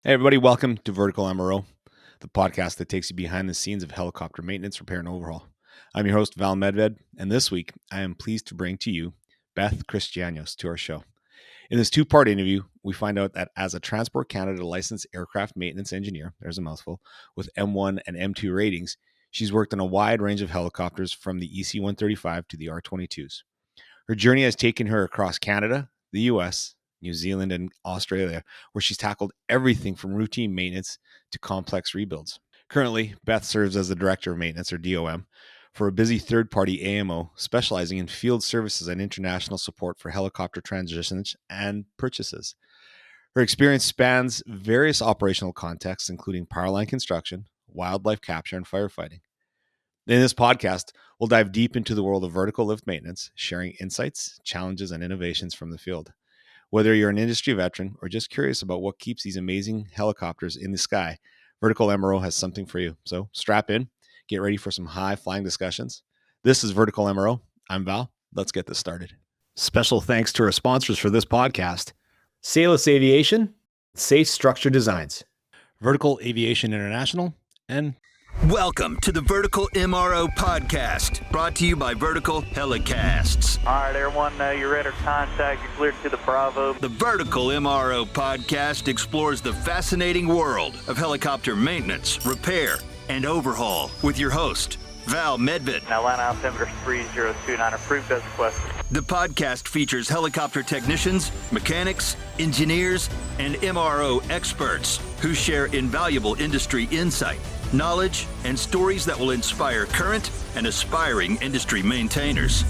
Hey, everybody, welcome to Vertical MRO, the podcast that takes you behind the scenes of helicopter maintenance, repair, and overhaul. I'm your host, Val Medved, and this week I am pleased to bring to you Beth Christianos to our show. In this two-part interview, we find out that as a Transport Canada licensed aircraft maintenance engineer, there's a mouthful, with M1 and M2 ratings, she's worked on a wide range of helicopters from the EC-135 to the R-22s. Her journey has taken her across Canada, the US, New Zealand, and Australia, where she's tackled everything from routine maintenance to complex rebuilds. Currently, Beth serves as the Director of Maintenance, or DOM, for a busy third-party AMO specializing in field services and international support for helicopter transitions and purchases. Her experience spans various operational contexts, including powerline construction, wildlife capture, and firefighting. In this podcast, we'll dive deep into the world of vertical lift maintenance, sharing insights, challenges, and innovations from the field. Whether you're an industry veteran or just curious about what keeps these amazing helicopters in the sky, Vertical MRO has something for you. So strap in, get ready for some high-flying discussions. This is Vertical MRO. I'm Val. Let's get this started. Special thanks to our sponsors for this podcast: Salus Aviation, Safe Structure Designs, Vertical Aviation International, and welcome to the Vertical MRO Podcast, brought to you by Vertical HeliCASTS. All right, everyone, you're ready to contact. You're cleared to the Bravo. The Vertical MRO Podcast explores the fascinating world of helicopter maintenance, repair, and overhaul with your host, Val Medved. Now, line altimeter 3029, approved as requested. The podcast features helicopter technicians, mechanics, engineers, and MRO experts who share invaluable industry insight, knowledge, and stories that will inspire current and aspiring industry maintainers.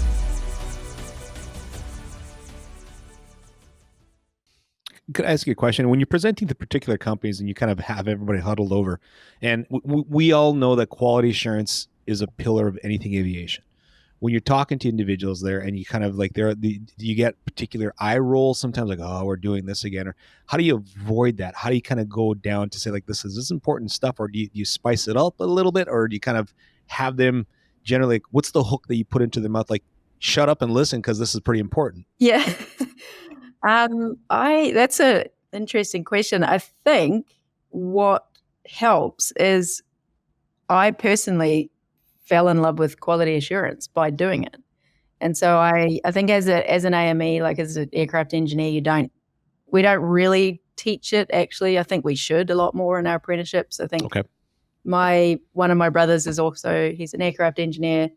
Could I ask you a question? When you're presenting to particular companies and you kind of have everybody huddled over, and we all know that quality assurance is a pillar of anything aviation. When you're talking to individuals there and you kind of like, do you get particular eye rolls sometimes, like, oh, we're doing this again? Or how do you avoid that? How do you kind of go down to say, like, this is important stuff? Or do you spice it up a little bit? Or do you kind of have them generally, like, what's the hook that you put into their mouth? Like, shut up and listen, because this is pretty important. Yeah. That's an interesting question. I think what helps is I personally fell in love with quality assurance by doing it. And so I think as an AME, like as an aircraft engineer, we don't really teach it. Actually, I think we should a lot more in our apprenticeships. I think one of my brothers he's an aircraft engineer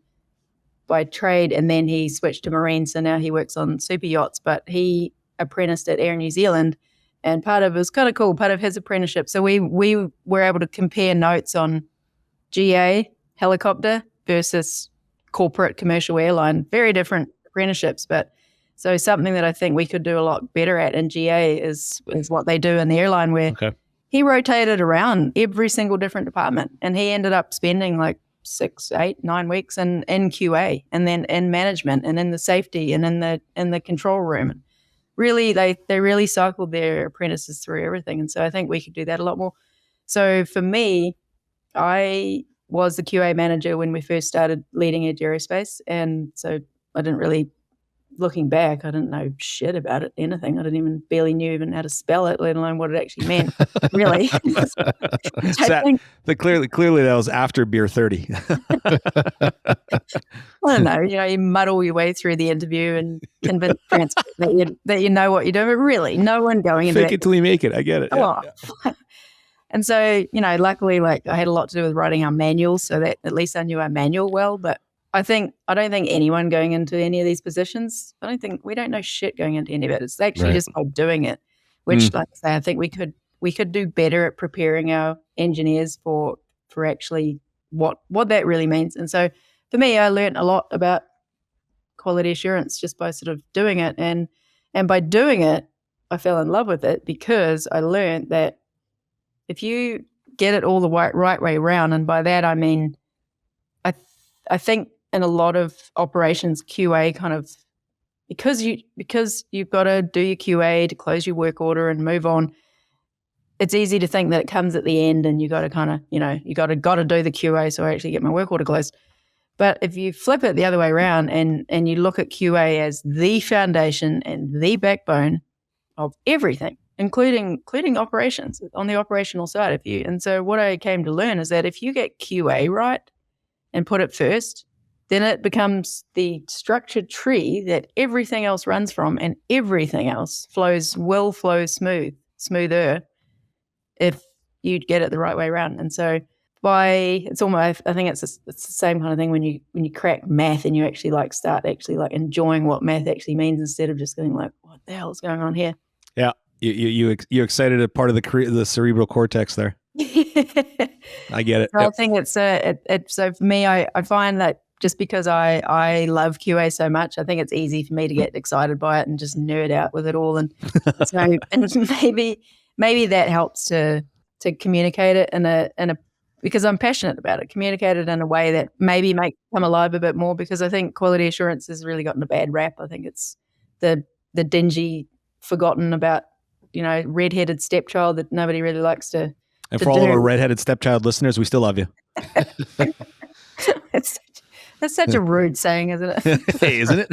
by trade, and then he switched to Marine, so now he works on super yachts, but he apprenticed at Air New Zealand, and part of it was kind of cool, part of his apprenticeship. So we were able to compare notes on GA helicopter versus corporate commercial airline, very different apprenticeships. But so something that I think we could do a lot better at in GA is what they do in the airline, where he rotated around every single different department, and he ended up spending like 6, 8, 9 weeks in QA, and then in management, and in the safety, and in the control room. And really, they really cycled their apprentices through everything. And so I think we could do that a lot more. So for me, I was the QA manager when we first started Leading Edge Aerospace. And so I didn't really, looking back, I didn't know shit about it, anything. I barely knew even how to spell it, let alone what it actually meant, really. Clearly that was after beer 30. I don't know, you muddle your way through the interview and convince that you know what you're doing, but really no one going into Fake it till you make it. I get it. Yeah. And so, luckily, like, I had a lot to do with writing our manuals, so that at least I knew our manual well. But I don't think anyone going into any of these positions, we don't know shit going into any of it. It's actually just by doing it, which, like I say, I think we could do better at preparing our engineers for actually what that really means. And so for me, I learned a lot about quality assurance just by sort of doing it. And by doing it, I fell in love with it, because I learned that if you get it all the right way around, and by that I mean, I think in a lot of operations, QA kind of, because you've got to do your QA to close your work order and move on, it's easy to think that it comes at the end and you got to kind of, you got to do the QA so I actually get my work order closed. But if you flip it the other way around and you look at QA as the foundation and the backbone of everything including operations on the operational side. And so what I came to learn is that if you get QA right and put it first, then it becomes the structured tree that everything else runs from, and everything else will flow smoother if you get it the right way around. And so I think it's the same kind of thing when you crack math and you actually start enjoying what math actually means, instead of just going like, what the hell is going on here? Yeah. You excited a part of the cerebral cortex there. I get it. So I think it's so for me, I find that just because I love QA so much, I think it's easy for me to get excited by it and just nerd out with it all. And so and maybe that helps to communicate it in a because I'm passionate about it, communicate it in a way that maybe make come alive a bit more, because I think quality assurance has really gotten a bad rap. I think it's the dingy, forgotten about, red-headed stepchild that nobody really likes to. And for all of our red-headed stepchild listeners, we still love you. That's such a rude saying, isn't it? Hey, isn't it?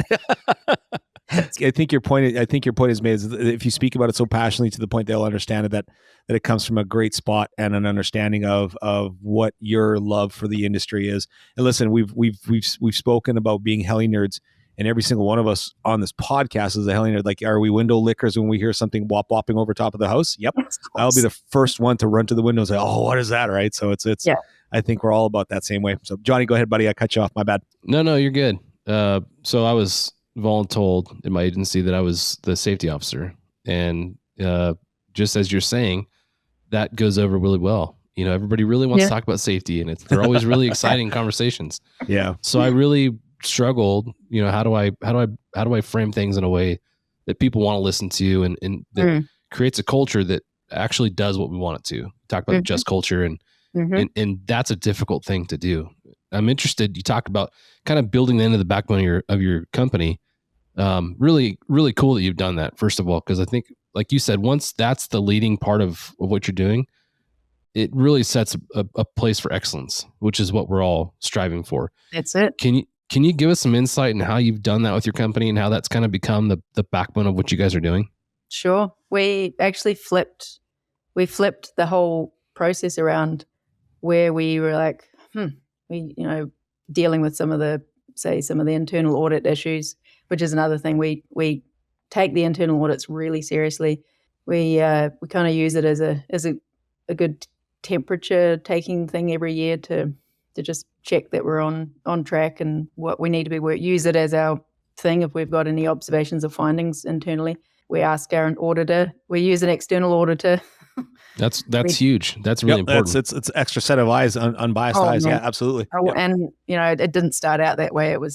I think your point is made. Is if you speak about it so passionately to the point they'll understand it, that it comes from a great spot and an understanding of what your love for the industry is. And listen, we've spoken about being heli nerds, and every single one of us on this podcast is a heli nerd. Like, are we window lickers when we hear something whopping over top of the house? Yep, I'll be the first one to run to the window and say, "Oh, what is that?" Right? So it's. Yeah. I think we're all about that same way. So, Johnny, go ahead, buddy. I cut you off. My bad. No, you're good. So I was voluntold in my agency that I was the safety officer, and just as you're saying, that goes over really well. Everybody really wants to talk about safety, and they're always really exciting conversations. Yeah. So I really struggled. How do I frame things in a way that people want to listen to, and that creates a culture that actually does what we want it to. Talk about just culture, and that's a difficult thing to do. I'm interested. You talk about kind of building the end of the backbone of your company. Really, really cool that you've done that, first of all, because I think, like you said, once that's the leading part of what you're doing, it really sets a place for excellence, which is what we're all striving for. That's it. Can you give us some insight in how you've done that with your company and how that's kind of become the backbone of what you guys are doing? Sure. We actually flipped the whole process around, where we were like, dealing with some of the internal audit issues, which is another thing. We take the internal audits really seriously. We kind of use it as a good temperature taking thing every year to just check that we're on track and what we need to be. Use it as our thing. If we've got any observations or findings internally, we ask our auditor. We use an external auditor. That's huge. That's really important. It's extra set of eyes, unbiased eyes. Man. Yeah, absolutely. Yep. And it didn't start out that way. We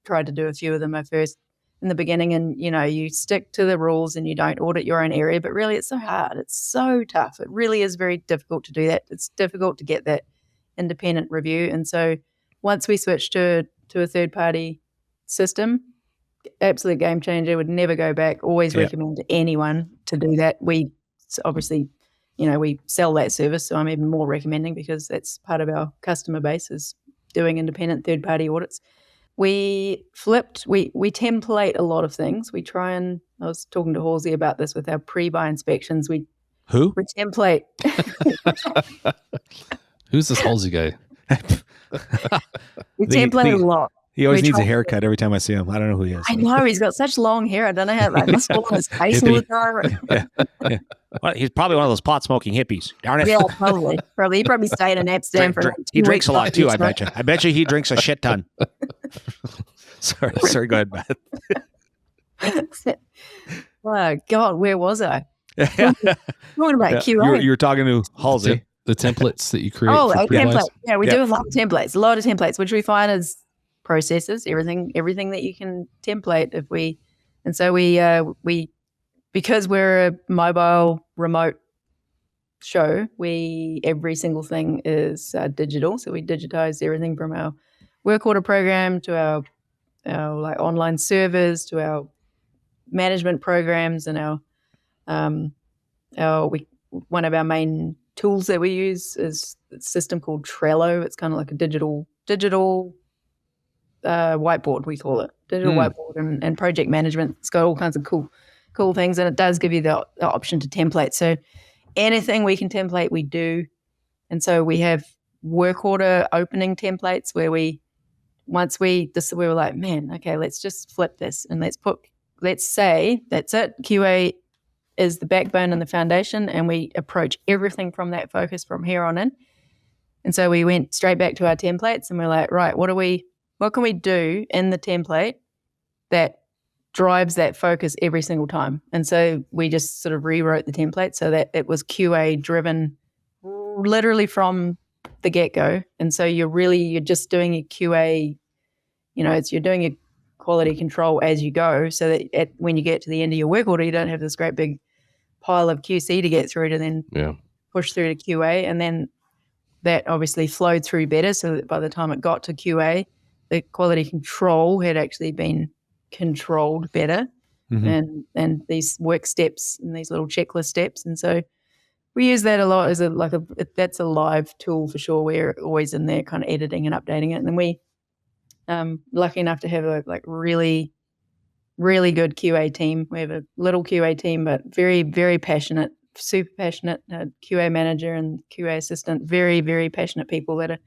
tried to do a few of them at first in the beginning, and you stick to the rules and you don't audit your own area. But really, it's so hard. It's so tough. It really is very difficult to do that. It's difficult to get that independent review. And so once we switched to a third party system, absolute game changer. Would never go back. Always recommend to anyone to do that. We obviously, we sell that service, so I'm even more recommending, because that's part of our customer base is doing independent third-party audits. We template a lot of things. We try and, I was talking to Halsey about this with our pre-buy inspections. We template. Who's this Halsey guy? We template a lot. He always needs a haircut every time I see him. I don't know who he is. I know, he's got such long hair. I don't know how, must fall on his face all the time. Yeah. Well, he's probably one of those pot-smoking hippies. Darn it. Yeah, probably. He probably stayed in Amsterdam for he drinks a lot too, I bet you. I bet you he drinks a shit ton. Sorry, go ahead, Beth. Oh, God, where was I? Talking about QA. You're talking to Halsey. The templates that you create. Oh, a template. Yeah, we do a lot of templates, which we find is processes, everything that you can template. Because we're a mobile remote show, every single thing is digital. So we digitize everything from our work order program to our online servers to our management programs, and one of our main tools that we use is a system called Trello. It's kind of like a digital whiteboard, we call it. Digital whiteboard and project management. It's got all kinds of cool cool things, and it does give you the option to template. So anything we can template, we do. And so we have work order opening templates where we were like, man, okay, let's just flip this and let's say that's it. QA is the backbone and the foundation, and we approach everything from that focus from here on in. And so we went straight back to our templates and we're like, right, what can we do in the template that drives that focus every single time? And so we just sort of rewrote the template so that it was QA driven literally from the get-go. And so you're just doing a QA, you're doing a quality control as you go, so that when you get to the end of your work order, you don't have this great big pile of QC to get through to then push through to QA. And then that obviously flowed through better, so that by the time it got to QA, the quality control had actually been controlled better, and these work steps and these little checklist steps. And so we use that a lot as that's a live tool for sure. We're always in there kind of editing and updating it. And then we lucky enough to have a really, really good QA team. We have a little QA team, but very, very passionate, super passionate QA manager and QA assistant, very, very passionate people that are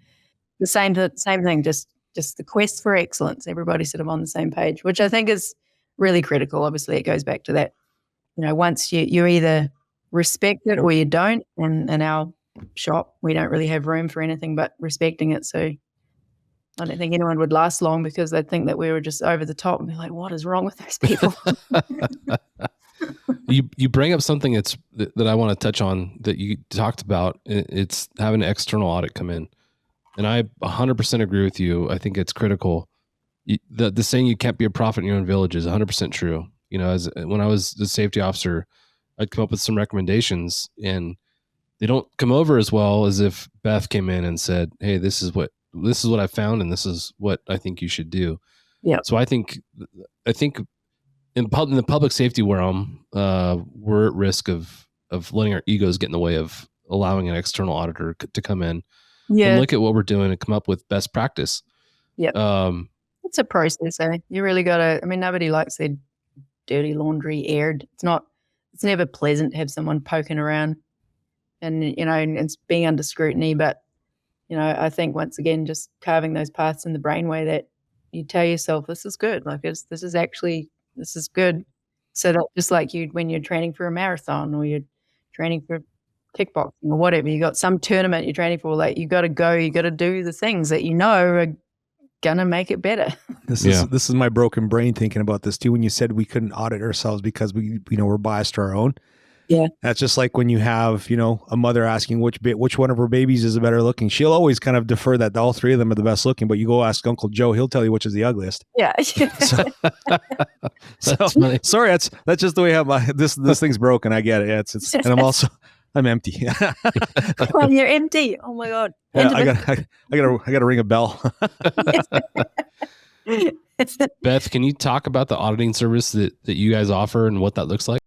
the same thing, just the quest for excellence. Everybody's sort of on the same page, which I think is really critical. Obviously, it goes back to that, once you either respect it or you don't. And in our shop, we don't really have room for anything but respecting it. So I don't think anyone would last long because they'd think that we were just over the top and be like, what is wrong with those people? You bring up something that I want to touch on that you talked about. It's having an external audit come in. And I 100% agree with you. I think it's critical. The saying you can't be a prophet in your own village is 100% true. When I was the safety officer, I'd come up with some recommendations and they don't come over as well as if Beth came in and said, hey, this is what I found and this is what I think you should do. Yeah. So I think in the public safety realm, we're at risk of letting our egos get in the way of allowing an external auditor to come in and look at what we're doing and come up with best practice. Yeah. It's a process. You really got to, nobody likes their dirty laundry aired. It's never pleasant to have someone poking around and it's being under scrutiny. But, I think once again, just carving those paths in the brainway that you tell yourself, this is good. Like this is good. So that just like when you're training for a marathon or you're training for kickboxing or whatever, you got some tournament you're training for, like you got to do the things that are gonna make it better. This is my broken brain thinking about this too. When you said we couldn't audit ourselves because we're biased to our own. Yeah. That's just like when you have, a mother asking which one of her babies is the better looking. She'll always kind of defer that all three of them are the best looking, but you go ask Uncle Joe, he'll tell you which is the ugliest. Yeah. Sorry, that's just the way I have this thing's broken. I get it. It's and I'm empty. Well, you're empty. Oh my God. Yeah, I gotta ring a bell. Beth, can you talk about the auditing service that you guys offer and what that looks like?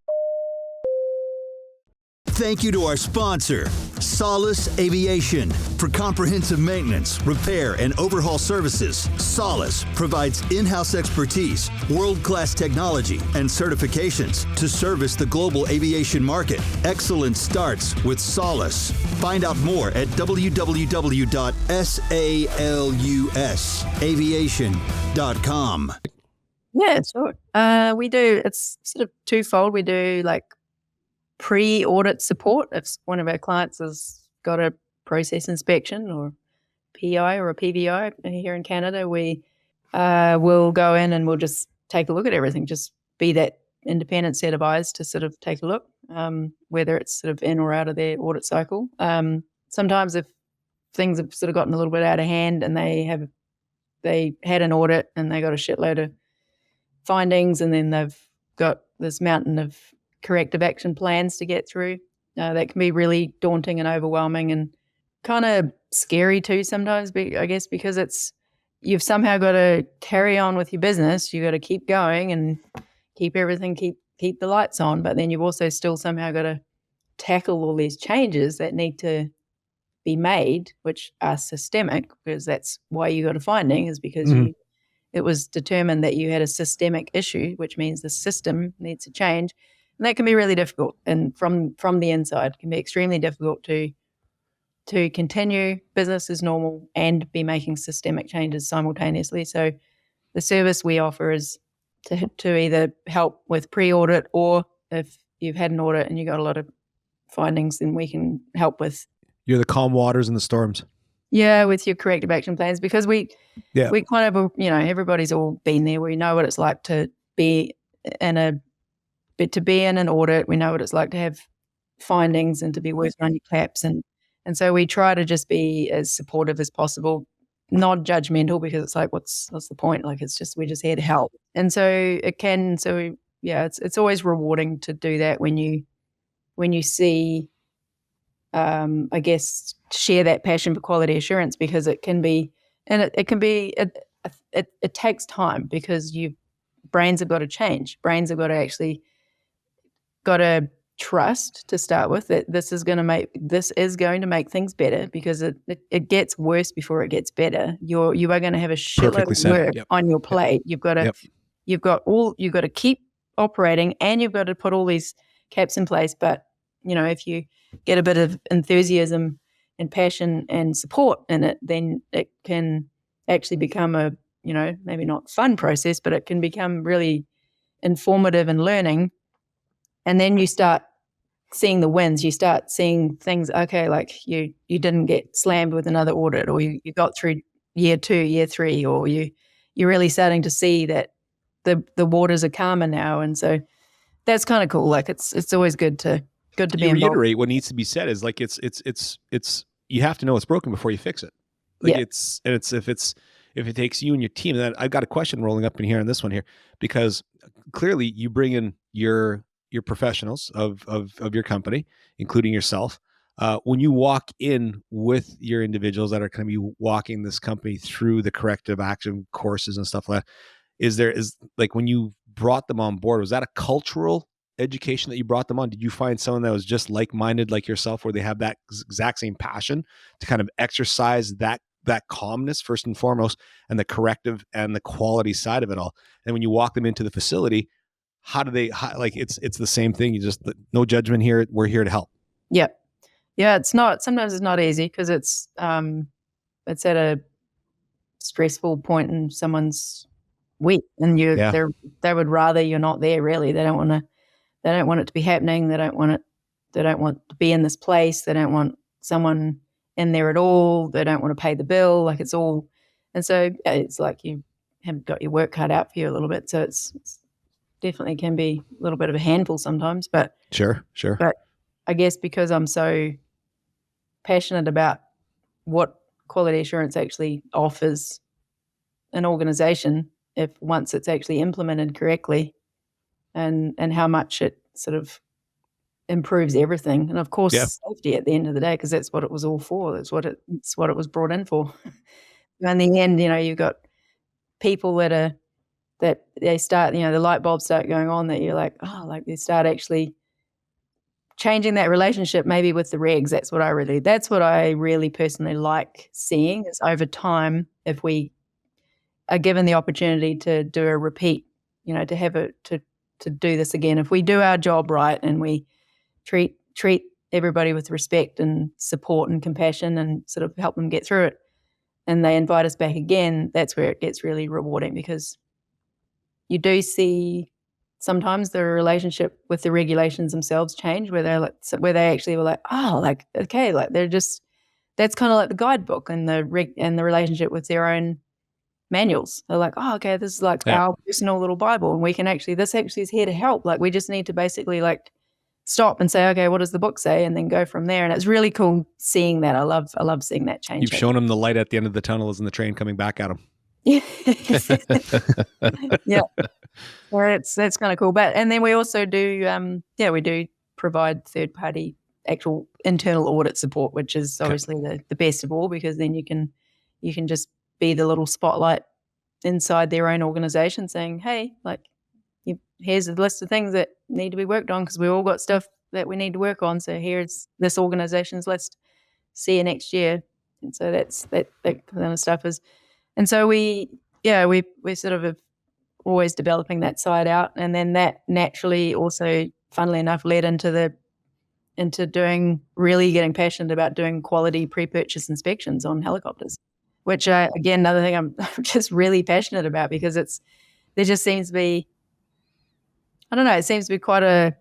Thank you to our sponsor, Solace Aviation. For comprehensive maintenance, repair, and overhaul services, Solace provides in-house expertise, world-class technology, and certifications to service the global aviation market. Excellence starts with Solace. Find out more at www.salusaviation.com. Yeah, sure. We do. It's sort of twofold. We do like pre-audit support. If one of our clients has got a process inspection or PI or a PVI here in Canada, we will go in and we'll just take a look at everything, just be that independent set of eyes to sort of take a look, whether it's sort of in or out of their audit cycle. Sometimes if things have sort of gotten a little bit out of hand and they had an audit and they got a shitload of findings and then they've got this mountain of corrective action plans to get through. That can be really daunting and overwhelming and kind of scary too sometimes, I guess, because you've somehow got to carry on with your business. You've got to keep going and keep everything, keep the lights on, but then you've also still somehow got to tackle all these changes that need to be made, which are systemic, because that's why you got a finding, is because it was determined that you had a systemic issue, which means the system needs to change. And that can be really difficult. And from the inside, it can be extremely difficult to continue business as normal and be making systemic changes simultaneously. So the service we offer is to either help with pre-audit, or if you've had an audit and you got a lot of findings, then we can help with. You're the calm waters in the storms. Yeah, with your corrective action plans, because we kind of, everybody's all been there. We know what it's like to be in an audit. We know what it's like to have findings and to be working on your caps, and so we try to just be as supportive as possible, not judgmental, because it's like, what's the point? Like, it's just, we're just here to help. And so it's always rewarding to do that when you see, I guess, share that passion for quality assurance, because it can be, and it takes time, because brains have got to change. Brains have got to trust, to start with, that this is going to make things better, because it gets worse before it gets better. You are going to have a shitload of work on your plate. You've got to keep operating, and you've got to put all these caps in place. But if you get a bit of enthusiasm and passion and support in it, then it can actually become a, maybe not fun process, but it can become really informative and learning. And then you start seeing the wins. You start seeing things, okay, like you didn't get slammed with another audit, or you got through year 2, year 3, or you're really starting to see that the waters are calmer now. And so that's kind of cool. Like, it's always good to be involved. Reiterate what needs to be said is, like, it's you have to know it's broken before you fix it. Like, if it takes you and your team. Then I've got a question rolling up in here on this one here, because clearly you bring in your professionals of your company, including yourself. When you walk in with your individuals that are going to be walking this company through the corrective action courses and stuff like that, is like, when you brought them on board, was that a cultural education that you brought them on? Did you find someone that was just like-minded like yourself, where they have that exact same passion to kind of exercise that calmness first and foremost, and the corrective and the quality side of it all? And when you walk them into the facility, it's the same thing. You just, no judgment here. We're here to help. Yeah. Sometimes it's not easy, because it's at a stressful point in someone's week, and they would rather you're not there. Really, they don't want it to be happening. They don't want to be in this place. They don't want someone in there at all. They don't want to pay the bill. Like, it's all, and so it's like you haven't got your work cut out for you a little bit. So it's definitely can be a little bit of a handful sometimes, but sure. But I guess because I'm so passionate about what quality assurance actually offers an organization, if once it's actually implemented correctly, and how much it sort of improves everything, and of course safety at the end of the day, because that's what it was all for. It's what it was brought in for. In the end, you've got people that they start, the light bulbs start going on, that you're like, oh, like they start actually changing that relationship maybe with the regs. That's what I really personally like seeing, is over time, if we are given the opportunity to do a repeat, to do this again, if we do our job right and we treat everybody with respect and support and compassion, and sort of help them get through it, and they invite us back again, that's where it gets really rewarding, because you do see sometimes the relationship with the regulations themselves change, where they actually were like, oh, like, okay, like that's kind of like the guidebook and the relationship with their own manuals. They're like, oh, okay, this is like our personal little Bible, and we can this actually is here to help. Like, we just need to basically like stop and say, okay, what does the book say, and then go from there. And it's really cool seeing that. I love seeing that change. You've shown them the light at the end of the tunnel is in the train coming back at them. Yeah. Yeah. Well, that's kind of cool. But, and then we also do, we do provide third-party actual internal audit support, which is obviously the best of all, because then you can just be the little spotlight inside their own organization, saying, hey, like, here's a list of things that need to be worked on, because we all got stuff that we need to work on. So here's this organization's list. See you next year. And so that kind of stuff is, and so we we sort of have always developing that side out, and then that naturally also, funnily enough, led into getting passionate about doing quality pre-purchase inspections on helicopters, which again, another thing I'm just really passionate about, because there just seems to be, I don't know, it seems to be quite a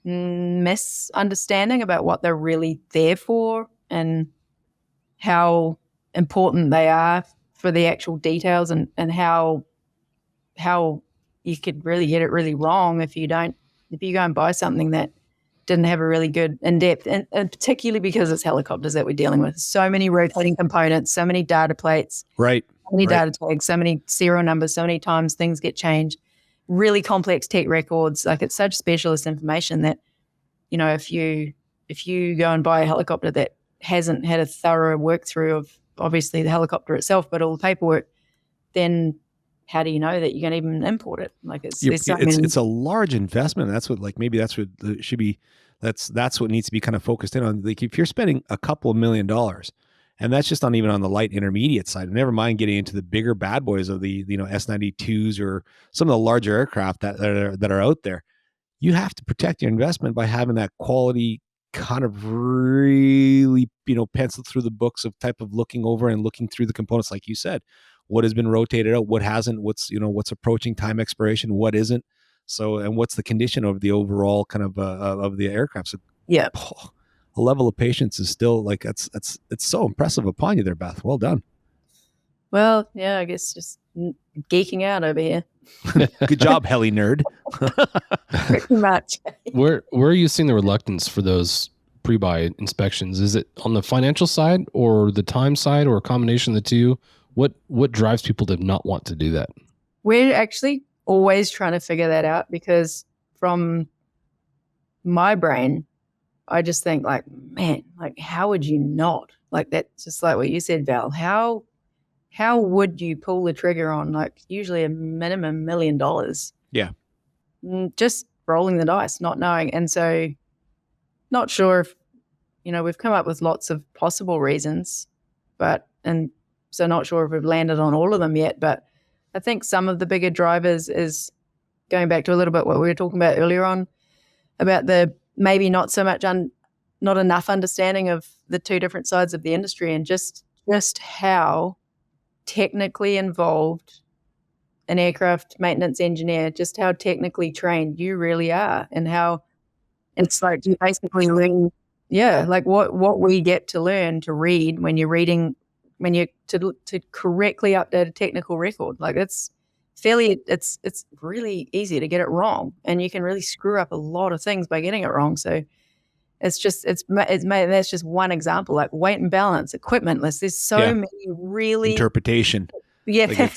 misunderstanding about what they're really there for and how important they are for the actual details, and how you could really get it really wrong if you go and buy something that didn't have a really good in-depth, and particularly because it's helicopters that we're dealing with. So many rotating components, so many data plates, right? So many data tags, so many serial numbers, so many times things get changed, really complex tech records. Like, it's such specialist information that, if you go and buy a helicopter that hasn't had a thorough work through of obviously the helicopter itself, but all the paperwork, then how do you know that you can even import it? Like, it's a large investment. And that's what, like, maybe that's what it should be. That's what needs to be kind of focused in on. Like, if you're spending a couple of $1 million, and that's just not even on the light intermediate side, never mind getting into the bigger bad boys of the, S-92s or some of the larger aircraft that are out there, you have to protect your investment by having that quality kind of really, penciled through the books of type of looking over and looking through the components, like you said. What has been rotated out, what hasn't, what's approaching time expiration, what isn't. So, and what's the condition of the overall kind of the aircraft. So yeah, a level of patience is still, like, it's so impressive upon you there, Beth. Well done. Well, yeah, I guess just geeking out over here. Good job, heli nerd. Pretty much. Where are you seeing the reluctance for those pre-buy inspections? Is it on the financial side or the time side, or a combination of the two? What drives people to not want to do that? We're actually always trying to figure that out, because from my brain, I just think, like, man, like, how would you not? Like, that's just like what you said, Val. How would you pull the trigger on, like, usually a minimum $1 million? Yeah. Just rolling the dice, not knowing. And so, not sure if, we've come up with lots of possible reasons, so not sure if we've landed on all of them yet. But I think some of the bigger drivers is going back to a little bit what we were talking about earlier on, about the maybe not so much not enough understanding of the two different sides of the industry, and just how technically involved an aircraft maintenance engineer, just how technically trained you really are, and how it's like you basically learn, like what we get to learn to read when you're reading, when you to correctly update a technical record. Like, it's really easy to get it wrong, and you can really screw up a lot of things by getting it wrong. So that's just one example. Like, weight and balance, equipment list. There's so many really interpretation. Yeah, like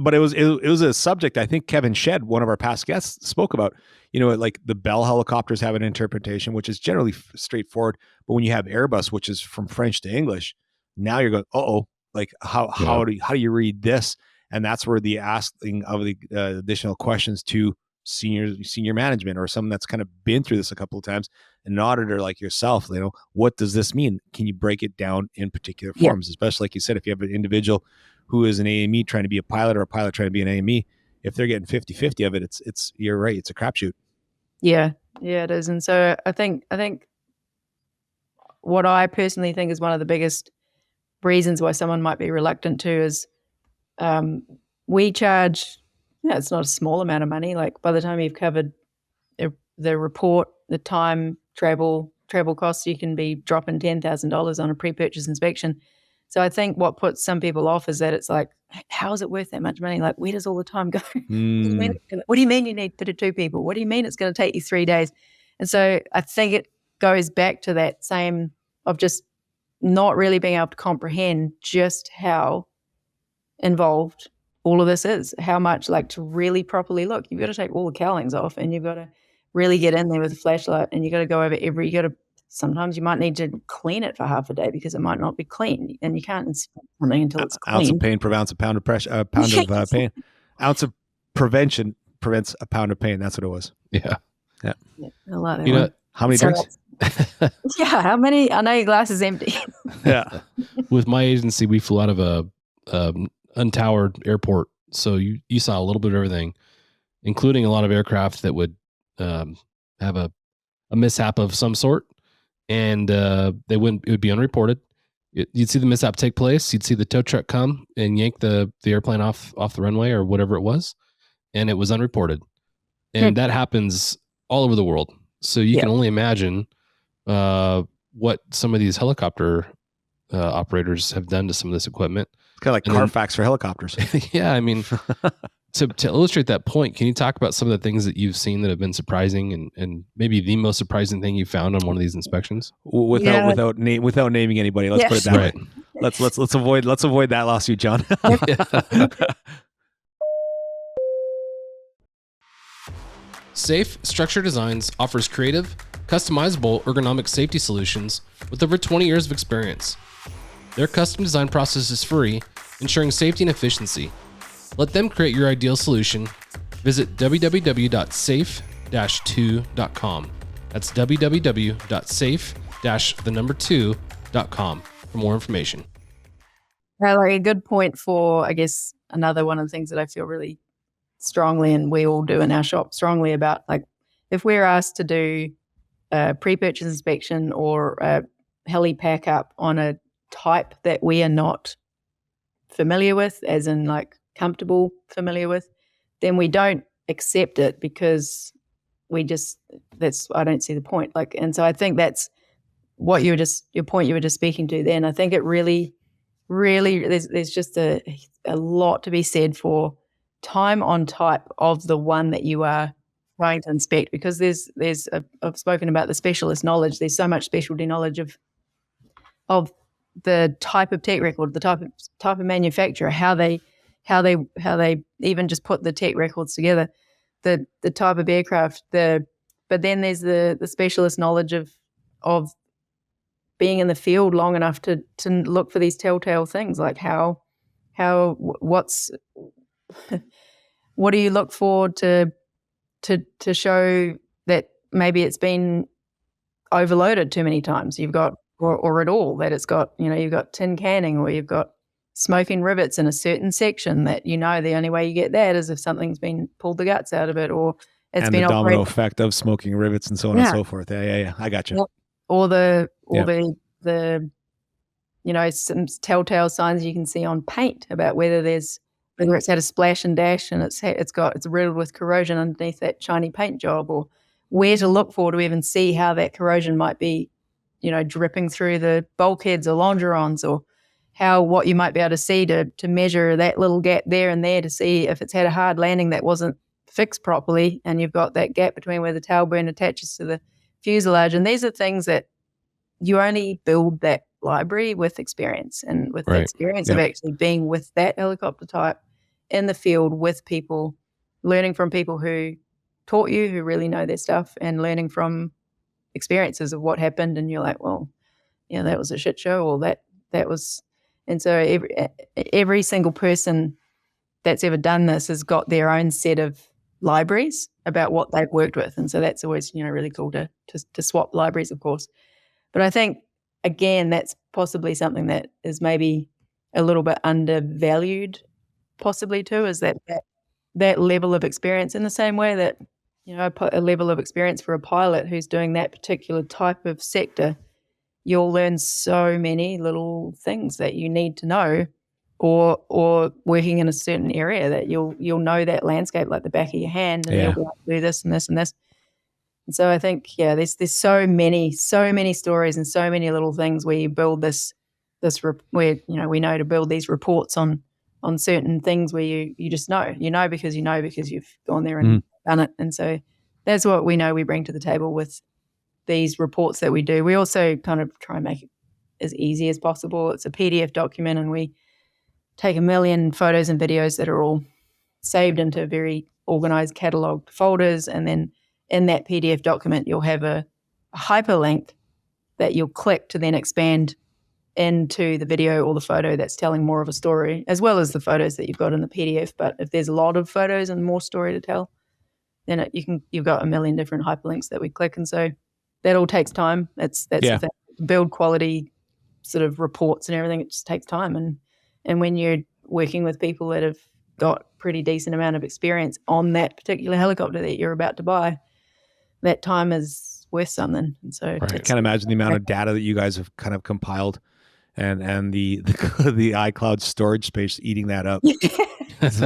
but it was a subject I think Kevin Shedd, one of our past guests, spoke about. Like, the Bell helicopters have an interpretation which is generally straightforward, but when you have Airbus, which is from French to English, now you're going, like, how do you read this? And that's where the asking of the additional questions to senior management, or someone that's kind of been through this a couple of times, an auditor like yourself, what does this mean? Can you break it down in particular forms? Especially, like you said, if you have an individual who is an AME trying to be a pilot, or a pilot trying to be an AME, if they're getting 50-50 of it, it's you're right, it's a crapshoot. Yeah, it is. And so I think what I personally think is one of the biggest reasons why someone might be reluctant to is we charge, it's not a small amount of money. Like, by the time you've covered the report, the time, travel costs, you can be dropping $10,000 on a pre-purchase inspection. So I think what puts some people off is that it's like, how is it worth that much money? Like, where does all the time go? What do you mean you need 32 people? What do you mean it's going to take you 3 days? And so I think it goes back to that same of just not really being able to comprehend just how involved all of this is, how much, like, to really properly look, you've got to take all the cowlings off, and you've got to really get in there with a flashlight, and you got to go over sometimes you might need to clean it for half a day because it might not be clean, and you can't inspect something until it's clean. Ounce of pain prevents a pound of pressure, of pain. Ounce of prevention prevents a pound of pain. That's what it was. Yeah. I like that. How many drinks? How many? I know your glass is empty. Yeah. With my agency, we flew out of untowered airport. So you saw a little bit of everything, including a lot of aircraft that would have a mishap of some sort, and it would be unreported. You'd see the mishap take place. You'd see the tow truck come and yank the airplane off the runway or whatever it was, and it was unreported. And that happens all over the world. So you can only imagine what some of these helicopter operators have done to some of this equipment. It's kind of like Carfax for helicopters. Yeah, I mean, to illustrate that point, can you talk about some of the things that you've seen that have been surprising and maybe the most surprising thing you found on one of these inspections? Without naming anybody, let's put it that way. Let's avoid that lawsuit, John. Safe Structure Designs offers creative, customizable ergonomic safety solutions with over 20 years of experience. Their custom design process is free, ensuring safety and efficiency. Let them create your ideal solution. Visit www.safe-2.com. That's www.safe-2.com for more information. Well, like a good point for, I guess, another one of the things that I feel really strongly, and we all do in our shop strongly about, like, if we're asked to do a pre-purchase inspection or a heli pack up on a type that we are not familiar with, as in like familiar with, then we don't accept it because I don't see the point. Like, and so I think that's what your point you were just speaking to then. I think it really, there's just a lot to be said for time on type of the one that you are trying to inspect, because I've spoken about the specialist knowledge. There's so much specialty knowledge of the type of tech record, the type of manufacturer, how they even just put the tech records together, the type of aircraft, but then there's the specialist knowledge of being in the field long enough to look for these telltale things, like what do you look for to show that maybe it's been overloaded too many times. You've got or at all, that it's got, you've got tin canning, or you've got smoking rivets in a certain section that the only way you get that is if something's been pulled the guts out of it, or it's been the domino effect of smoking rivets and so on and so forth. Yeah. I got you. Or the some telltale signs you can see on paint about whether it's had a splash and dash and it's riddled with corrosion underneath that shiny paint job, or where to look for to even see how that corrosion might be, dripping through the bulkheads or longerons, or what you might be able to see to measure that little gap there and there to see if it's had a hard landing that wasn't fixed properly, and you've got that gap between where the tailbone attaches to the fuselage. And these are things that you only build that library with experience, and with the experience of actually being with that helicopter type in the field with people, learning from people who taught you, who really know their stuff, and learning from experiences of what happened. And you're like, well, that was a shit show, or that was. And so every single person that's ever done this has got their own set of libraries about what they've worked with. And so that's always, really cool to swap libraries, of course. But I think, again, that's possibly something that is maybe a little bit undervalued, possibly too, is that level of experience, in the same way that, a level of experience for a pilot who's doing that particular type of sector. You'll learn so many little things that you need to know, or working in a certain area that you'll know that landscape like the back of your hand, and you'll be able to do this and this and this. And so I think, there's so many stories and so many little things where you build this where, we know to build these reports on certain things where you just know because you've gone there and done it. And so that's what we know we bring to the table with these reports that we do. We also kind of try and make it as easy as possible. It's a PDF document, and we take 1 million photos and videos that are all saved into very organized cataloged folders. And then in that PDF document, you'll have a hyperlink that you'll click to then expand into the video or the photo that's telling more of a story, as well as the photos that you've got in the PDF. But if there's a lot of photos and more story to tell, then you've got 1 million different hyperlinks that we click. And so that all takes time. That's the thing. To build quality sort of reports and everything, it just takes time. And when working with people that have got pretty decent amount of experience on that particular helicopter that you're about to buy, that time is worth something. And so I can't imagine the amount of data that you guys have kind of compiled and the iCloud storage space eating that up.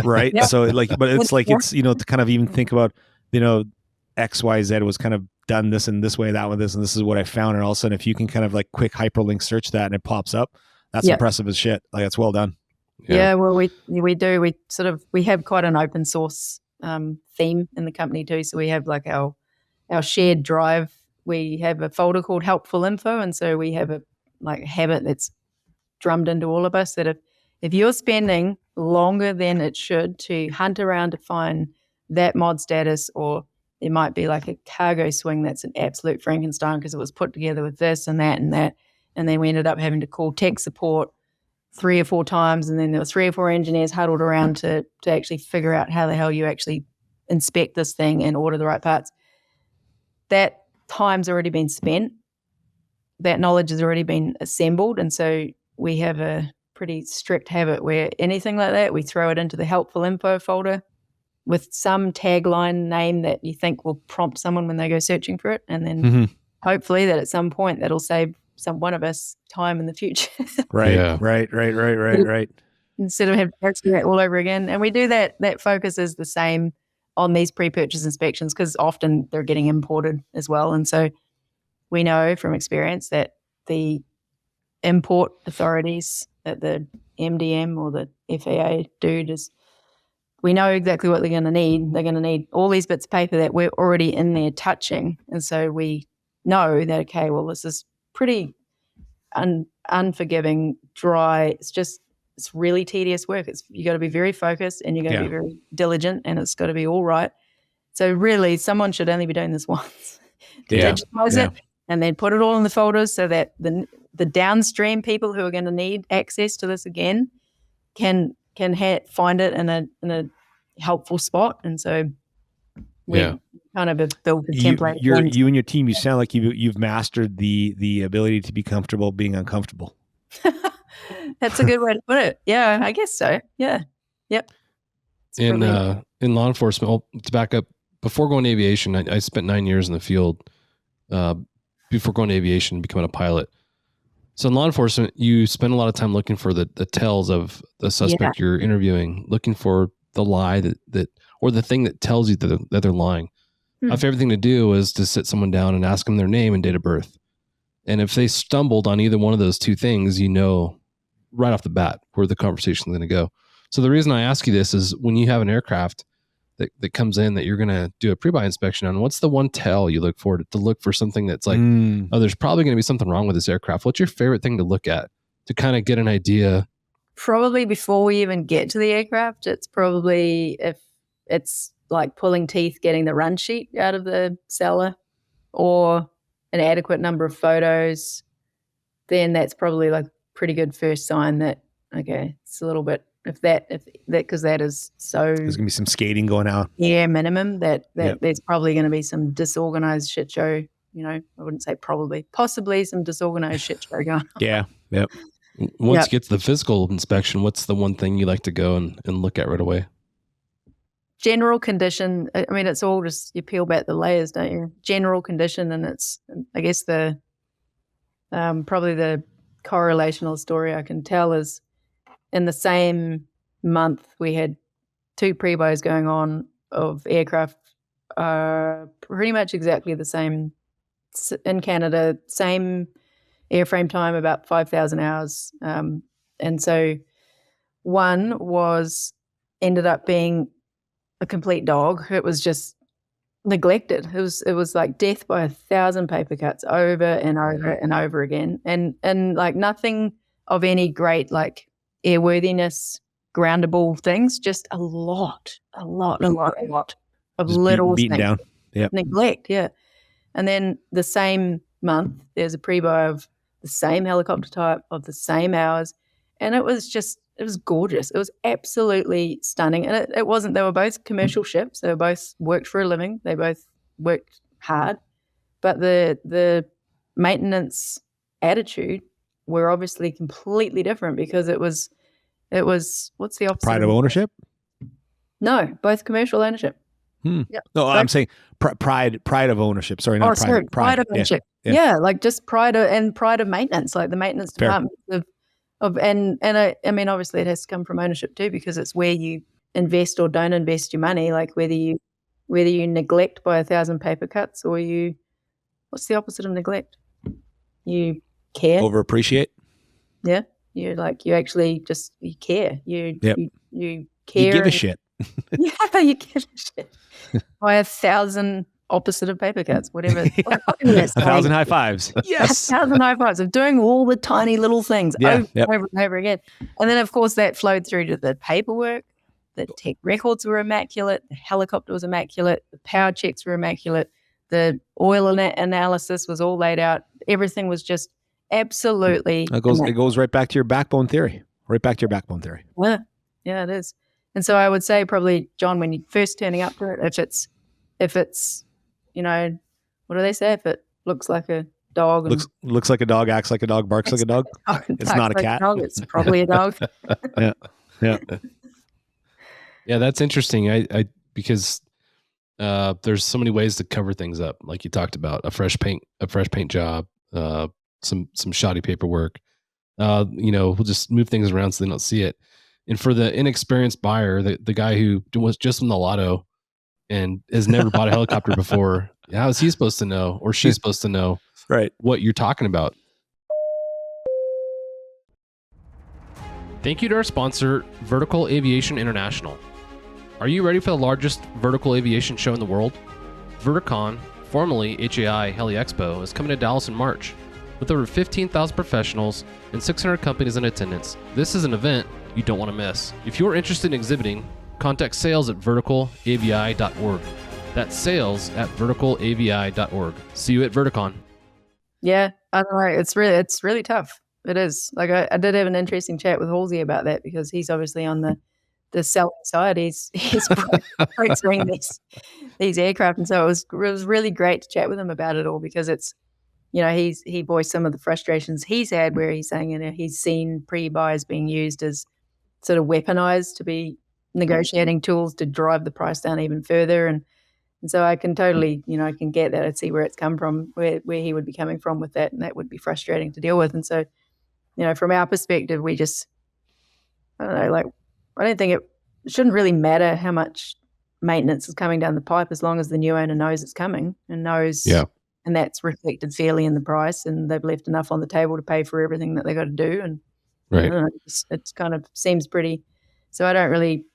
Right. Yeah. So but it's to kind of even think about, XYZ was kind of done this and this way, that one, this, and this is what I found. And all of a sudden, if you can kind of like quick hyperlink search that and it pops up, that's impressive as shit. Like, that's well done. Yeah. Well, we do. We have quite an open source theme in the company too. So we have like our shared drive. We have a folder called Helpful Info. And so we have a habit that's drummed into all of us that if you're spending longer than it should to hunt around to find that mod status, or it might be like a cargo swing that's an absolute Frankenstein because it was put together with this and that and that, and then we ended up having to call tech support 3 or 4 times, and then there were 3 or 4 engineers huddled around to actually figure out how the hell you actually inspect this thing and order the right parts. That time's already been spent. That knowledge has already been assembled, and so we have a pretty strict habit where anything like that, we throw it into the Helpful Info folder with some tagline name that you think will prompt someone when they go searching for it. And then hopefully that at some point that'll save one of us time in the future. Right. Yeah. Right. Instead of having to do that all over again. And we do that focus is the same on these pre-purchase inspections because often they're getting imported as well. And so we know from experience that the import authorities at the MDM or the FAA dude we know exactly what they're going to need. They're going to need all these bits of paper that we're already in there touching. And so we know that, okay, well, this is pretty unforgiving, dry. It's really tedious work. You got to be very focused and you got to be very diligent and it's got to be all right. So really someone should only be doing this once. Digitize it and then put it all in the folders so that the downstream people who are going to need access to this again can find it in a helpful spot. And so we kind of have built a template. You and your team, you sound like you've mastered the ability to be comfortable being uncomfortable. That's a good way to put it. Yeah, I guess so. Yeah. Yep. In law enforcement, to back up, before going to aviation, I spent 9 years in the field before going to aviation and becoming a pilot. So in law enforcement, you spend a lot of time looking for the tells of the suspect you're interviewing, looking for the lie that or the thing that tells you that they're lying. My favorite thing to do is to sit someone down and ask them their name and date of birth. And if they stumbled on either one of those two things, you know right off the bat where the conversation is going to go. So the reason I ask you this is when you have an aircraft that comes in that you're going to do a pre-buy inspection on, what's the one tell you look for to look for something that's like, oh, there's probably going to be something wrong with this aircraft. What's your favorite thing to look at to kind of get an idea? Probably before we even get to the aircraft, it's probably if it's like pulling teeth, getting the run sheet out of the seller or an adequate number of photos, then that's probably like pretty good first sign that, okay, it's a little bit, because that is so. There's gonna be some skating going out. Yeah, minimum that there's probably going to be some disorganized shit show. I wouldn't say probably, possibly some disorganized shit show going on. Yeah. Yep. Once you get to the physical inspection, what's the one thing you like to go and look at right away? General condition. I mean, it's all just you peel back the layers, don't you? General condition, and it's I guess the probably the correlational story I can tell is. In the same month, we had 2 pre-buys going on of aircraft, pretty much exactly the same in Canada, same airframe time, about 5,000 hours. And so one ended up being a complete dog. It was just neglected. It was like death by 1,000 paper cuts over and over and over again. And like nothing of any great like airworthiness, groundable things, just a lot of just little beaten things. Down. Yep. Neglect, yeah. And then the same month, there's a pre-buy of the same helicopter type, of the same hours, and it was gorgeous. It was absolutely stunning. And it wasn't, they were both commercial ships. They both worked for a living. They both worked hard. But the maintenance attitude were obviously completely different because it was It was, what's the opposite? Pride of ownership? No, both commercial ownership. Yep. No, I'm saying pride of ownership. Sorry, not pride. Sorry, pride of ownership. Yeah. Like just pride of maintenance, like the maintenance department and I mean, obviously it has to come from ownership too, because it's where you invest or don't invest your money, like whether you neglect by 1,000 paper cuts or what's the opposite of neglect? You care. Overappreciate. Yeah. You actually just, you care. You care. You give a shit. Yeah, you give a shit. By 1,000 opposite of paper cuts, whatever. 1,000 high fives. Yes. 1,000 high fives of doing all the tiny little things over and over again. And then, of course, that flowed through to the paperwork. The tech records were immaculate. The helicopter was immaculate. The power checks were immaculate. The oil analysis was all laid out. Everything was just absolutely. It goes right back to your backbone theory. Yeah, it is. And so I would say probably, John, when you're first turning up to it, if it's, you know, what do they say? If it looks like a dog. Looks like a dog, acts like a dog, barks like a dog. It's not a cat. It's probably a dog. Yeah. Yeah, that's interesting. I because there's so many ways to cover things up, like you talked about a fresh paint job, some shoddy paperwork. We'll just move things around so they don't see it. And for the inexperienced buyer, the guy who was just in the lotto and has never bought a helicopter before, how is he supposed to know, or she's supposed to know, right, what you're talking about? Thank you to our sponsor, Vertical Aviation International. Are you ready for the largest vertical aviation show in the world? Verticon, formerly HAI Heli Expo, is coming to Dallas in March. With over 15,000 professionals and 600 companies in attendance, this is an event you don't want to miss. If you're interested in exhibiting, contact sales at verticalavi.org. That's sales at verticalavi.org. See you at Verticon. Yeah, I don't know. It's really tough. It is. Like I did have an interesting chat with Halsey about that, because he's obviously on the selling side. He's pricing these aircraft, and so it was really great to chat with him about it all, because it's, you know, he voiced some of the frustrations he's had, where he's saying, you know, he's seen pre-buys being used as sort of weaponized to be negotiating tools to drive the price down even further. And so I can totally, you know, I can get that. I'd see where it's come from, where he would be coming from with that, and that would be frustrating to deal with. And so, you know, from our perspective, we just, I don't know, like, I don't think it shouldn't really matter how much maintenance is coming down the pipe, as long as the new owner knows it's coming and knows, and that's reflected fairly in the price, and they've left enough on the table to pay for everything that they got to do. And right, I don't know, it's kind of seems pretty. So I don't really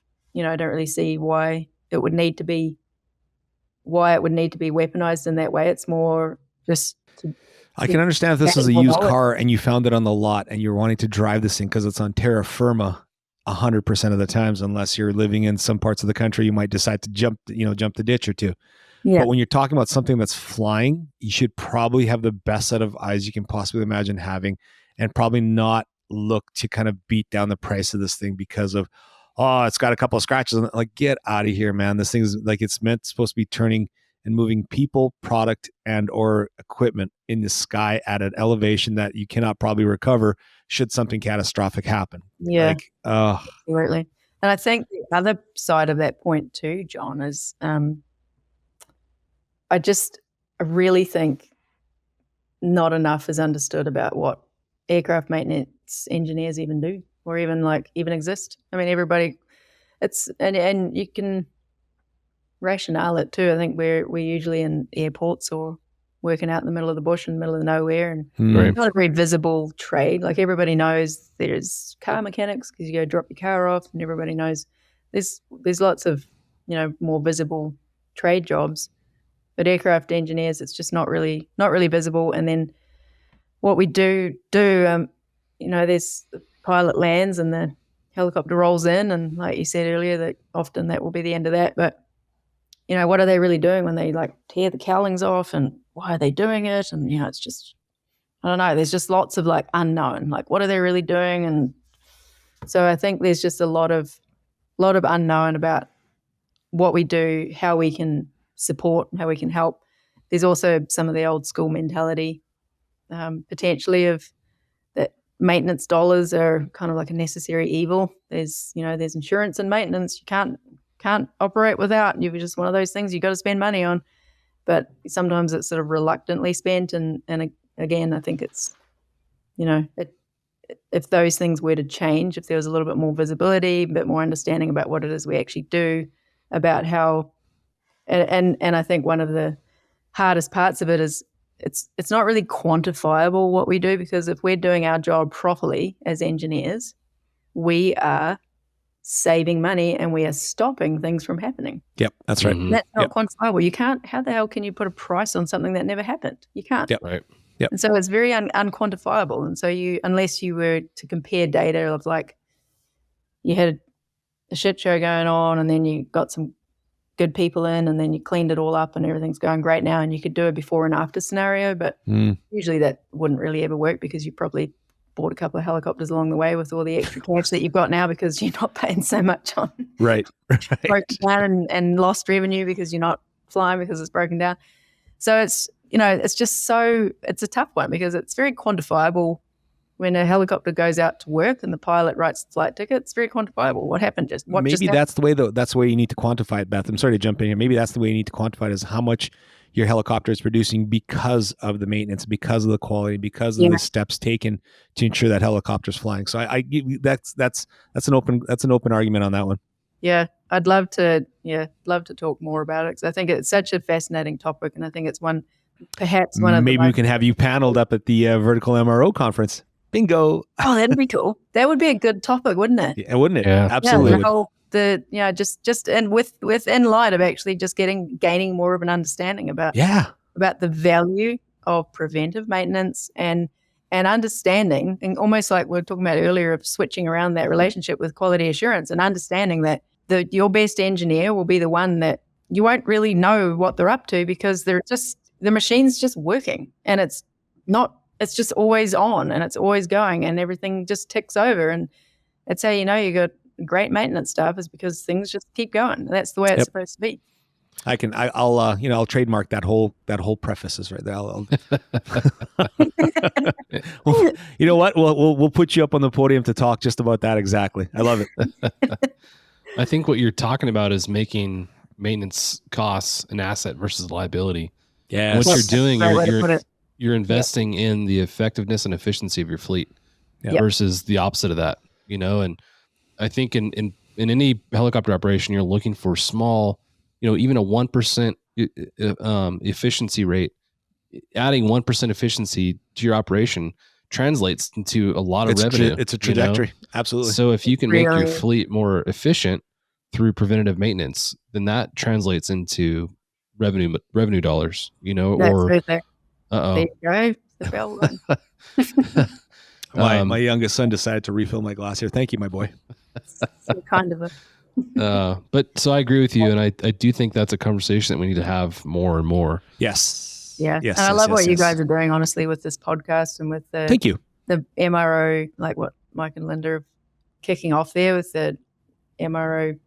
see why it would need to be weaponized in that way. It's more just. I can understand if this is a used car and you found it on the lot and you're wanting to drive this thing because it's on terra firma 100% of the times, unless you're living in some parts of the country, you might decide to jump the ditch or two. Yeah. But when you're talking about something that's flying, you should probably have the best set of eyes you can possibly imagine having, and probably not look to kind of beat down the price of this thing because of, oh, it's got a couple of scratches. Like, get out of here, man. This thing is like, it's supposed to be turning and moving people, product, and or equipment in the sky at an elevation that you cannot probably recover should something catastrophic happen. Yeah, absolutely. And I think the other side of that point too, John, is I really think not enough is understood about what aircraft maintenance engineers even do, or even exist. I mean, everybody, and you can rationale it too. I think we're usually in airports or working out in the middle of the bush, in the middle of nowhere, and it's not a very visible trade. Like, everybody knows there's car mechanics because you go drop your car off, and everybody knows there's lots of, you know, more visible trade jobs. But aircraft engineers, it's just not really visible. And then what we do, you know, there's the pilot lands and the helicopter rolls in, and like you said earlier, that often that will be the end of that. But you know, what are they really doing when they like tear the cowlings off, and why are they doing it? And you know, it's just, I don't know. There's just lots of like unknown. Like, what are they really doing? And so I think there's just a lot of unknown about what we do, how we can support, how we can help. There's also some of the old school mentality, potentially, of that maintenance dollars are kind of like a necessary evil. There's insurance and maintenance. You can't operate without. You're just one of those things you got to spend money on. But sometimes it's sort of reluctantly spent. And again, I think it's, if those things were to change, if there was a little bit more visibility, a bit more understanding about what it is we actually do, about how, and I think one of the hardest parts of it is it's not really quantifiable what we do, because if we're doing our job properly as engineers, we are saving money and we are stopping things from happening. Yep, that's right. That's not quantifiable. You can't. How the hell can you put a price on something that never happened? You can't. Yep, right. Yep. And so it's very unquantifiable. And so unless you were to compare data of like you had a shit show going on and then you got some good people in and then you cleaned it all up and everything's going great now, and you could do a before and after scenario, but usually that wouldn't really ever work, because you probably bought a couple of helicopters along the way with all the extra cash that you've got now, because you're not paying so much on broken down and lost revenue because you're not flying because it's broken down. So it's it's a tough one, because it's very quantifiable. When a helicopter goes out to work and the pilot writes the flight ticket, it's very quantifiable. What happened? Maybe that's the way, though. That's the way you need to quantify it, Beth. I'm sorry to jump in here. Maybe that's the way you need to quantify it, is how much your helicopter is producing because of the maintenance, because of the quality, because of the steps taken to ensure that helicopter is flying. So that's an open argument on that one. Yeah, I'd love to talk more about it, because I think it's such a fascinating topic, and I think it's one of maybe we can have you paneled up at the Vertical MRO conference. Bingo. Oh, that'd be cool. That would be a good topic, wouldn't it? Yeah, wouldn't it? Yeah, absolutely. Just and within light of actually just gaining more of an understanding about the value of preventive maintenance and understanding, and almost like we were talking about earlier, of switching around that relationship with quality assurance, and understanding that your best engineer will be the one that you won't really know what they're up to, because the machine's just working, and it's just always on and it's always going and everything just ticks over. And that's how you know you got great maintenance staff, is because things just keep going. That's the way it's supposed to be. I'll trademark that whole prefaces right there. Well, you know what? We'll put you up on the podium to talk just about that exactly. I love it. I think what you're talking about is making maintenance costs an asset versus a liability. Yeah. What you're doing, you're investing in the effectiveness and efficiency of your fleet versus the opposite of that, and I think in any helicopter operation, you're looking for small, even a 1% efficiency rate. Adding 1% efficiency to your operation translates into a lot of revenue. It's a trajectory. Absolutely. So if you can make your fleet more efficient through preventative maintenance, then that translates into revenue dollars, That's right there. There you go. The bell run. My youngest son decided to refill my glass here. Thank you, my boy. So kind of but so I agree with you, and I do think that's a conversation that we need to have more and more. Yes. Yeah. Yes, and I love what you guys are doing, honestly, with this podcast and with the thank you. The MRO, like what Mike and Linda are kicking off there with the MRO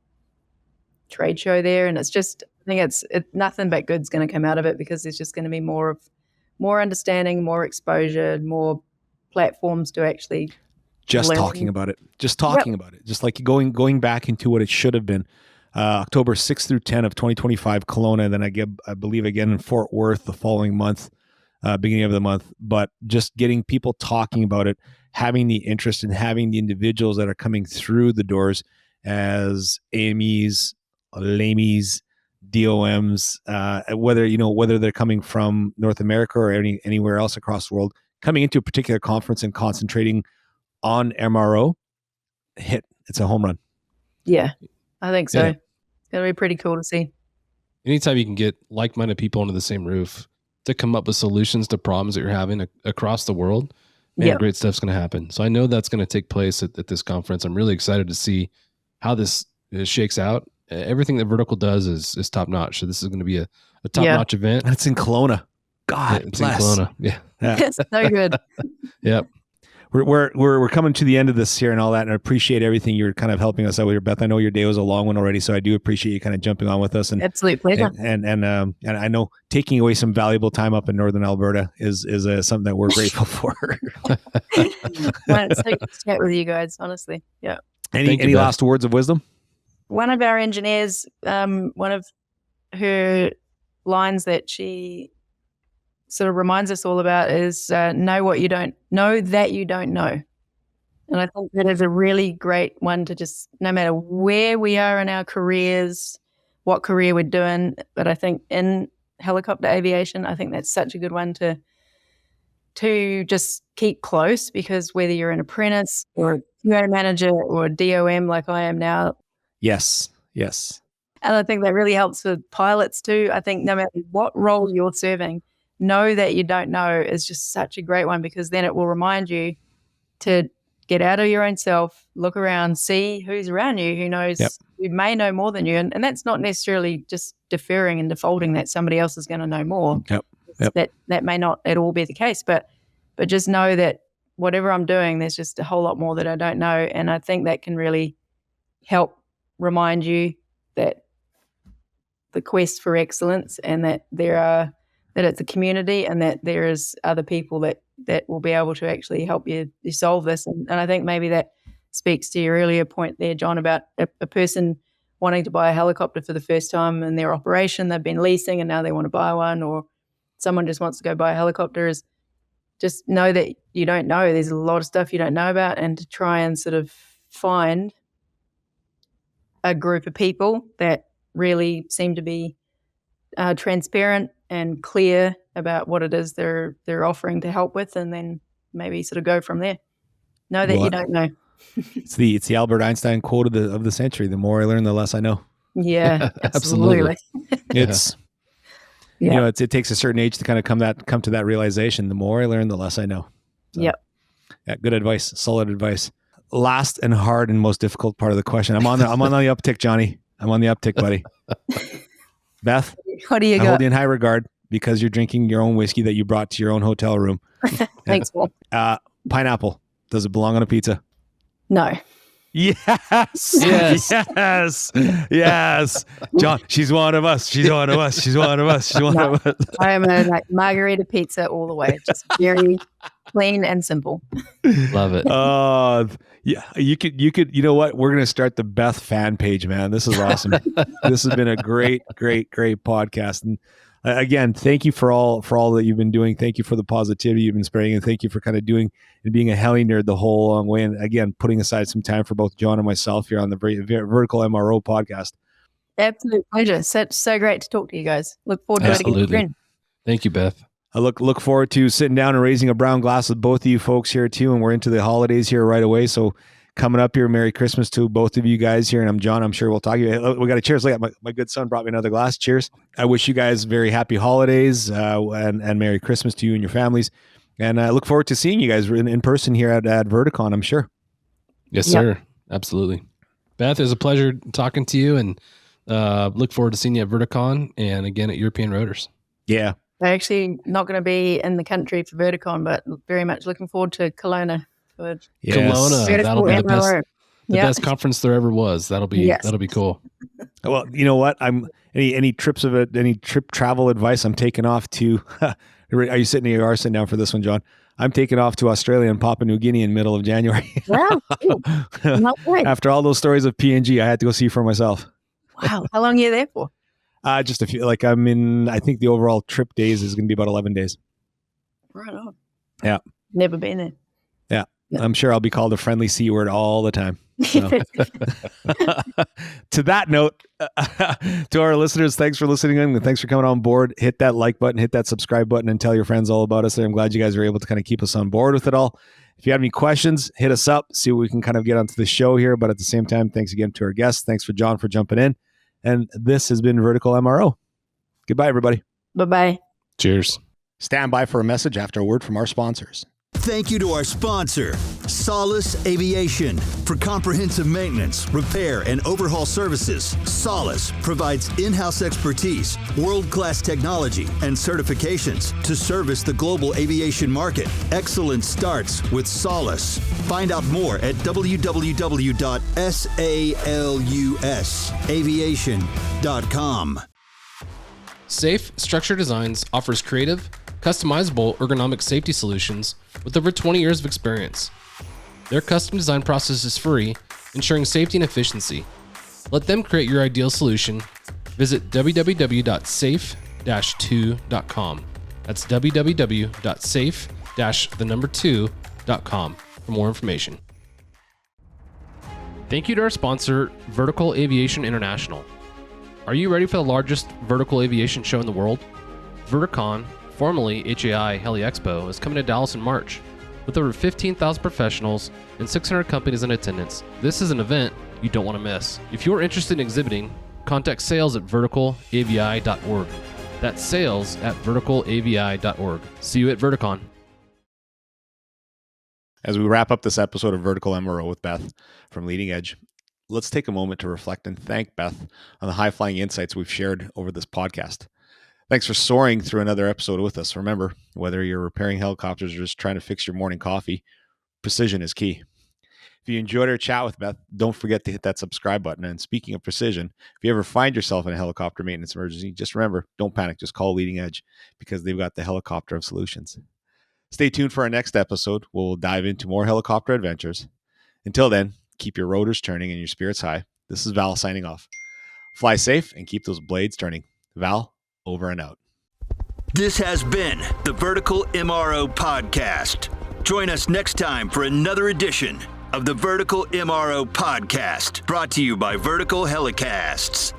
trade show there. And it's just, I think it's nothing but good's going to come out of it, because there's just going to be more understanding, more exposure, more platforms to actually talking about it. Just talking about it. Just like going back into what it should have been. October 6th through 10 of 2025, Kelowna, and then I believe again in Fort Worth the following month, beginning of the month. But just getting people talking about it, having the interest, and having the individuals that are coming through the doors as AMEs, LAMEs, DOMs, whether they're coming from North America or anywhere else across the world, coming into a particular conference and concentrating on MRO, it's a home run. Yeah, I think so. Yeah. It's going to be pretty cool to see. Anytime you can get like-minded people under the same roof to come up with solutions to problems that you're having across the world, man, great stuff's going to happen. So I know that's going to take place at this conference. I'm really excited to see how this shakes out. Everything that Vertical does is top notch. So this is going to be a top notch event. And it's in Kelowna. God it's bless. In Kelowna. Yeah. It's so good. Yep. we're coming to the end of this here and all that, and I appreciate everything you're kind of helping us out with, Beth. I know your day was a long one already, so I do appreciate you kind of jumping on with us. And absolute pleasure. And I know taking away some valuable time up in northern Alberta is something that we're grateful for. Well, it's so good to chat with you guys, honestly. Yeah. Any last words of wisdom? One of our engineers, one of her lines that she sort of reminds us all about is know that you don't know. And I think that is a really great one to just, no matter where we are in our careers, what career we're doing, but I think in helicopter aviation, I think that's such a good one to just keep close, because whether you're an apprentice or a QA manager or a DOM like I am now. Yes. And I think that really helps with pilots too. I think no matter what role you're serving, know that you don't know is just such a great one, because then it will remind you to get out of your own self, look around, see who's around you, who knows, who may know more than you. And that's not necessarily just deferring and defaulting that somebody else is going to know more. That may not at all be the case, but just know that whatever I'm doing, there's just a whole lot more that I don't know. And I think that can really help remind you that the quest for excellence, and that that it's a community, and that there is other people that will be able to actually help you solve this. And I think maybe that speaks to your earlier point there, John, about a person wanting to buy a helicopter for the first time in their operation. They've been leasing and now they want to buy one, or someone just wants to go buy a helicopter. Is just know that you don't know. There's a lot of stuff you don't know about, and to try and sort of find a group of people that really seem to be transparent and clear about what it is they're offering to help with, and then maybe sort of go from there. Know that you don't know. It's the Albert Einstein quote of the century. The more I learn, the less I know. Yeah, absolutely. It's it takes a certain age to kind of come to that realization. The more I learn, the less I know. So, yeah, good advice. Solid advice. Last and hard and most difficult part of the question. I'm on the uptick, Johnny. I'm on the uptick, buddy. Beth, what do you got? I hold you in high regard because you're drinking your own whiskey that you brought to your own hotel room. Thanks, Paul. Pineapple. Does it belong on a pizza? No. Yes. John, she's one of us. I am a margarita pizza all the way. Just very plain and simple. Love it. Yeah, you could, you know what? We're going to start the Beth fan page, man. This is awesome. This has been a great podcast. And again, thank you for all that you've been doing. Thank you for the positivity you've been spreading, and thank you for kind of doing and being a heli nerd the whole long way. And again, putting aside some time for both John and myself here on the Vertical MRO podcast. Absolute pleasure. So great to talk to you guys. Look forward to it again. Thank you, Beth. I look forward to sitting down and raising a brown glass with both of you folks here too. And we're into the holidays here right away. So coming up here, Merry Christmas to both of you guys here. And I'm John. I'm sure we'll talk to you. We got a cheers. Look at my good son brought me another glass. Cheers. I wish you guys very happy holidays and Merry Christmas to you and your families. And I look forward to seeing you guys in person here at Verticon, I'm sure. Yes, sir. Absolutely. Beth, it was a pleasure talking to you, and look forward to seeing you at Verticon and again at European Rotors. Yeah. I'm actually not going to be in the country for Verticon, but very much looking forward to Kelowna. Kelowna, that'll be the best conference there ever was. That'll be cool. Well, you know what? Any trip travel advice? I'm taking off to. Are you sitting down for this one, John? I'm taking off to Australia and Papua New Guinea in middle of January. Wow. After all those stories of PNG, I had to go see for myself. Wow. How long are you there for? Just a few. Like I think the overall trip days is going to be about 11 days. Right on. Yeah. Never been there. Yeah. I'm sure I'll be called a friendly C word all the time. So. To that note, to our listeners, thanks for listening in and thanks for coming on board. Hit that like button, hit that subscribe button, and tell your friends all about us. I'm glad you guys were able to kind of keep us on board with it all. If you have any questions, hit us up, see what we can kind of get onto the show here. But at the same time, thanks again to our guests. Thanks for John for jumping in. And this has been Vertical MRO. Goodbye, everybody. Bye-bye. Cheers. Stand by for a message after a word from our sponsors. Thank you to our sponsor, Solace Aviation. For comprehensive maintenance, repair, and overhaul services, Solace provides in-house expertise, world-class technology, and certifications to service the global aviation market. Excellence starts with Solace. Find out more at www.salusaviation.com. Safe Structure Designs offers creative, customizable ergonomic safety solutions with over 20 years of experience. Their custom design process is free, ensuring safety and efficiency. Let them create your ideal solution. Visit www.safe-2.com. That's www.safe-2.com for more information. Thank you to our sponsor, Vertical Aviation International. Are you ready for the largest vertical aviation show in the world? Verticon, formerly HAI Heli Expo, is coming to Dallas in March. With over 15,000 professionals and 600 companies in attendance, this is an event you don't want to miss. If you're interested in exhibiting, contact sales at verticalavi.org. That's sales at verticalavi.org. See you at Verticon. As we wrap up this episode of Vertical MRO with Beth from Leading Edge, let's take a moment to reflect and thank Beth on the high-flying insights we've shared over this podcast. Thanks for soaring through another episode with us. Remember, whether you're repairing helicopters or just trying to fix your morning coffee, precision is key. If you enjoyed our chat with Beth, don't forget to hit that subscribe button. And speaking of precision, if you ever find yourself in a helicopter maintenance emergency, just remember, don't panic. Just call Leading Edge because they've got the helicopter of solutions. Stay tuned for our next episode where we'll dive into more helicopter adventures. Until then, keep your rotors turning and your spirits high. This is Val signing off. Fly safe and keep those blades turning. Val, over and out. This has been the Vertical MRO Podcast. Join us next time for another edition of the Vertical MRO Podcast, brought to you by Vertical HeliCASTS.